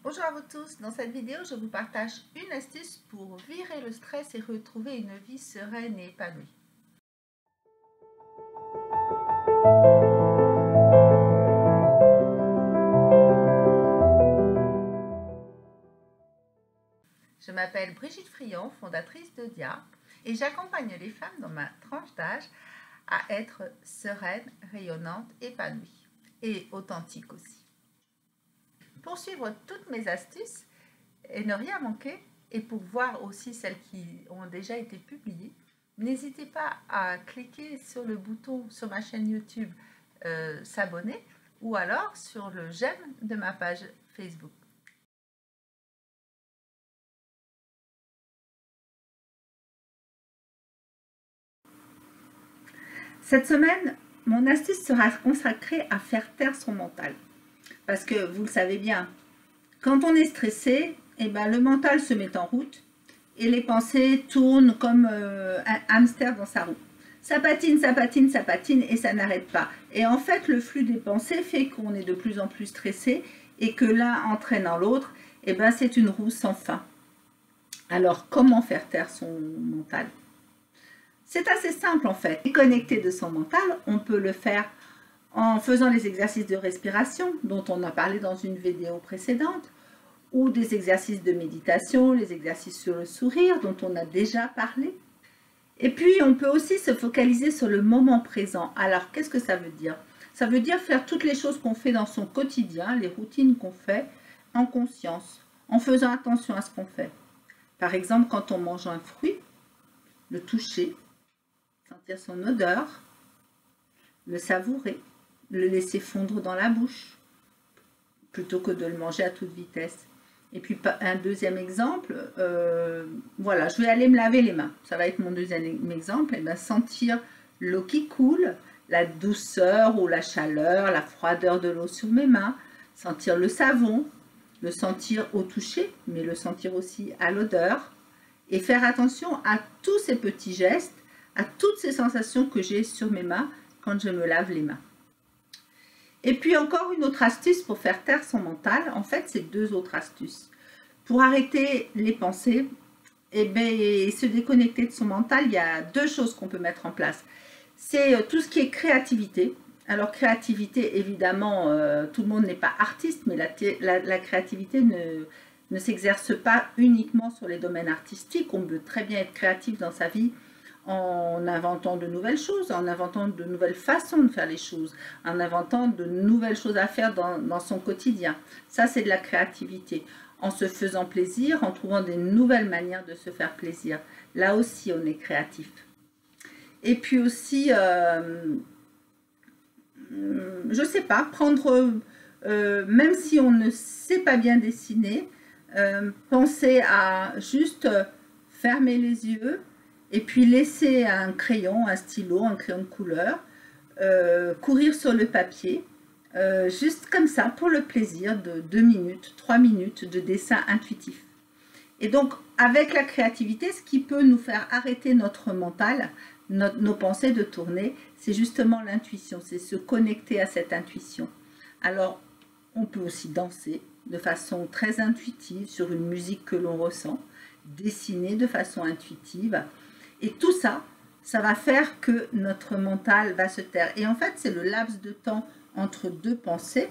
Bonjour à vous tous, dans cette vidéo je vous partage une astuce pour virer le stress et retrouver une vie sereine et épanouie. Je m'appelle Brigitte Friand, fondatrice de Dia, et j'accompagne les femmes dans ma tranche d'âge à être sereines, rayonnantes, épanouies et authentiques aussi. Pour suivre toutes mes astuces et ne rien manquer, et pour voir aussi celles qui ont déjà été publiées, n'hésitez pas à cliquer sur le bouton sur ma chaîne YouTube s'abonner ou alors sur le j'aime de ma page Facebook. Cette semaine, mon astuce sera consacrée à faire taire son mental. Parce que vous le savez bien, quand on est stressé, le mental se met en route et les pensées tournent comme un hamster dans sa roue. Ça patine, ça patine, ça patine et ça n'arrête pas. Et en fait, le flux des pensées fait qu'on est de plus en plus stressé et que l'un entraînant l'autre, c'est une roue sans fin. Alors, comment faire taire son mental? C'est assez simple en fait. Déconnecter de son mental, on peut le faire en faisant les exercices de respiration dont on a parlé dans une vidéo précédente, ou des exercices de méditation, les exercices sur le sourire dont on a déjà parlé. Et puis, on peut aussi se focaliser sur le moment présent. Alors, qu'est-ce que ça veut dire? Ça veut dire faire toutes les choses qu'on fait dans son quotidien, les routines qu'on fait, en conscience, en faisant attention à ce qu'on fait. Par exemple, quand on mange un fruit, le toucher, sentir son odeur, le savourer, le laisser fondre dans la bouche, plutôt que de le manger à toute vitesse. Et puis un deuxième exemple, voilà, je vais aller me laver les mains. Ça va être mon deuxième exemple. Sentir l'eau qui coule, la douceur ou la chaleur, la froideur de l'eau sur mes mains, sentir le savon, le sentir au toucher, mais le sentir aussi à l'odeur, et faire attention à tous ces petits gestes, à toutes ces sensations que j'ai sur mes mains quand je me lave les mains. Et puis encore une autre astuce pour faire taire son mental, en fait c'est deux autres astuces. Pour arrêter les pensées et se déconnecter de son mental, il y a deux choses qu'on peut mettre en place. C'est tout ce qui est créativité. Alors créativité, évidemment, tout le monde n'est pas artiste, mais la créativité ne s'exerce pas uniquement sur les domaines artistiques. On peut très bien être créatif dans sa vie en inventant de nouvelles choses, en inventant de nouvelles façons de faire les choses, en inventant de nouvelles choses à faire dans son quotidien. Ça, c'est de la créativité. En se faisant plaisir, en trouvant des nouvelles manières de se faire plaisir. Là aussi, on est créatif. Et puis aussi, je sais pas, prendre, même si on ne sait pas bien dessiner, penser à juste fermer les yeux, et puis laisser un crayon, un stylo, un crayon de couleur, courir sur le papier, juste comme ça, pour le plaisir de 2 minutes, 3 minutes de dessin intuitif. Et donc, avec la créativité, ce qui peut nous faire arrêter notre mental, nos pensées de tourner, c'est justement l'intuition, c'est se connecter à cette intuition. Alors, on peut aussi danser de façon très intuitive sur une musique que l'on ressent, dessiner de façon intuitive. Et tout ça, ça va faire que notre mental va se taire. Et en fait, c'est le laps de temps entre deux pensées.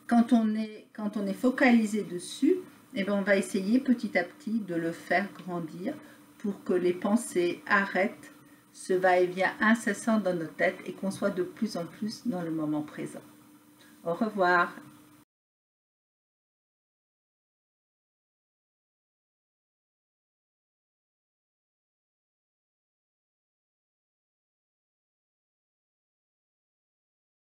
Quand on est focalisé dessus, on va essayer petit à petit de le faire grandir pour que les pensées arrêtent ce va-et-vient incessant dans nos têtes et qu'on soit de plus en plus dans le moment présent. Au revoir.